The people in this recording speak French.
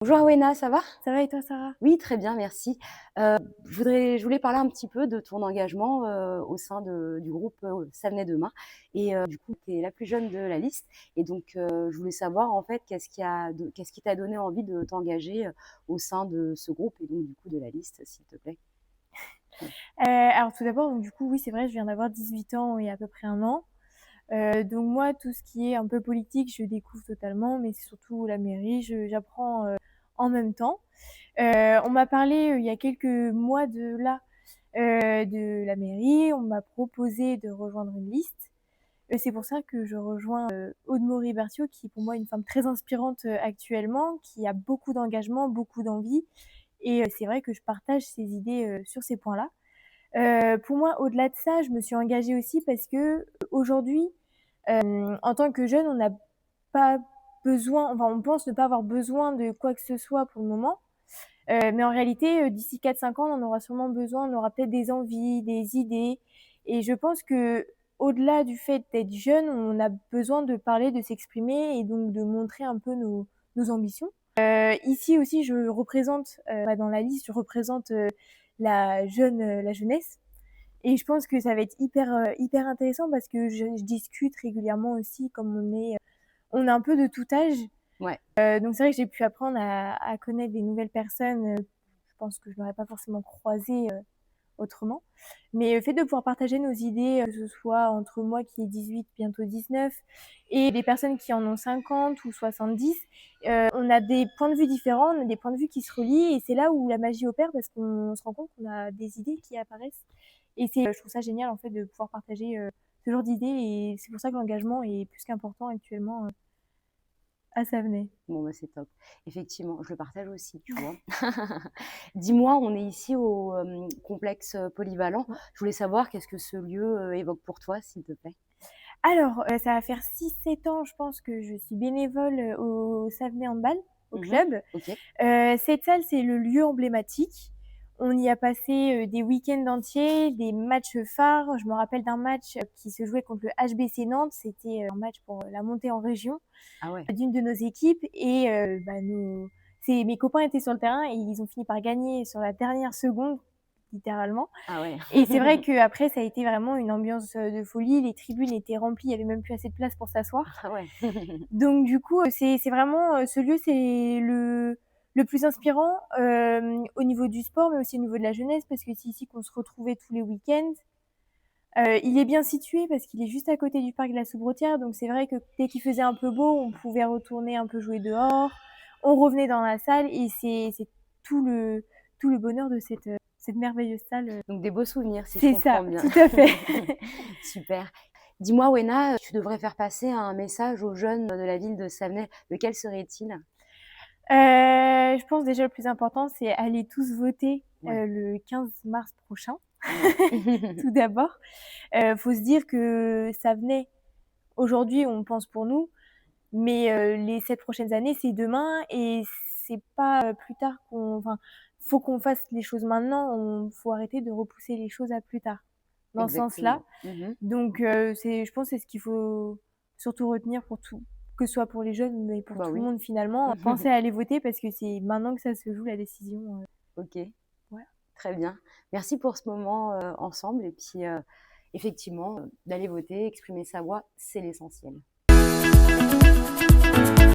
Bonjour Awena, ça va? Ça va et toi, Sarah? Oui, très bien, merci. Je voulais parler un petit peu de ton engagement au sein du groupe Ça venait demain. Et du coup, tu es la plus jeune de la liste. Et donc, je voulais savoir en fait qu'est-ce qui t'a donné envie de t'engager au sein de ce groupe et donc du coup de la liste, s'il te plaît. Alors tout d'abord, donc du coup, oui, c'est vrai, je viens d'avoir 18 ans il y a à peu près un an. Donc moi, tout ce qui est un peu politique, je découvre totalement, mais c'est surtout la mairie, j'apprends en même temps. On m'a parlé il y a quelques mois de la mairie, on m'a proposé de rejoindre une liste. C'est pour ça que je rejoins Aude-Marie Berthiaud, qui est pour moi une femme très inspirante actuellement, qui a beaucoup d'engagement, beaucoup d'envie. Et c'est vrai que je partage ses idées sur ces points-là. Pour moi, au-delà de ça, je me suis engagée aussi parce que aujourd'hui, en tant que jeune, on n'a pas besoin, enfin, on pense ne pas avoir besoin de quoi que ce soit pour le moment. Mais en réalité, d'ici 4-5 ans, on en aura sûrement besoin, on aura peut-être des envies, des idées. Et je pense que au-delà du fait d'être jeune, on a besoin de parler, de s'exprimer et donc de montrer un peu nos ambitions. Ici aussi, je représente, dans la liste, je représente la jeunesse. Et je pense que ça va être hyper intéressant parce que je discute régulièrement aussi, comme on est un peu de tout âge. Ouais, Donc c'est vrai que j'ai pu apprendre à connaître des nouvelles personnes. Je pense que je n'aurais pas forcément croisé autrement. Mais le fait de pouvoir partager nos idées, que ce soit entre moi qui ai 18, bientôt 19, et des personnes qui en ont 50 ou 70, on a des points de vue différents, on a des points de vue qui se relient, et c'est là où la magie opère parce qu'on se rend compte qu'on a des idées qui apparaissent. Et je trouve ça génial en fait de pouvoir partager ce genre d'idées, et c'est pour ça que l'engagement est plus qu'important actuellement à Savenay. bon, bah, c'est top. Effectivement, je le partage aussi, tu vois. Dis-moi, on est ici au complexe polyvalent. Ouais. Je voulais savoir qu'est-ce que ce lieu évoque pour toi, s'il te plaît. Alors, ça va faire 6-7 ans, je pense, que je suis bénévole au Savenay Handball, au Mhm. club. Ok. Cette salle, c'est le lieu emblématique. On y a passé des week-ends entiers, des matchs phares. Je me rappelle d'un match qui se jouait contre le HBC Nantes. C'était un match pour la montée en région Ah ouais. d'une de nos équipes. Et mes copains étaient sur le terrain et ils ont fini par gagner sur la dernière seconde, littéralement. Ah ouais. Et c'est vrai qu'après, ça a été vraiment une ambiance de folie. Les tribunes étaient remplies, il n'y avait même plus assez de place pour s'asseoir. Ah ouais. Donc du coup, c'est vraiment ce lieu, c'est le plus inspirant au niveau du sport, mais aussi au niveau de la jeunesse, parce que c'est ici qu'on se retrouvait tous les week-ends. Il est bien situé parce qu'il est juste à côté du parc de la Soubrotière, donc c'est vrai que dès qu'il faisait un peu beau, on pouvait retourner un peu jouer dehors. On revenait dans la salle et c'est tout le bonheur de cette merveilleuse salle. Donc des beaux souvenirs, si je C'est ça, comprends bien. tout à fait. Super. Dis-moi, Wena, tu devrais faire passer un message aux jeunes de la ville de Savenay. Lequel serait-il? Je pense déjà le plus important, c'est aller tous voter Ouais, le 15 mars prochain, ouais. tout d'abord. Faut se dire que ça venait aujourd'hui, on pense pour nous, mais les 7 prochaines années, c'est demain et c'est pas plus tard enfin, faut qu'on fasse les choses maintenant, faut arrêter de repousser les choses à plus tard, dans ce sens-là. Exactement. Mhm. Donc je pense que c'est ce qu'il faut surtout retenir pour tout, que ce soit pour les jeunes, mais pour Bah tout le oui. monde finalement. Pensez à aller voter parce que c'est maintenant que ça se joue la décision. Ok, Voilà. très bien. Merci pour ce moment ensemble. Et puis, effectivement, d'aller voter, exprimer sa voix, c'est l'essentiel.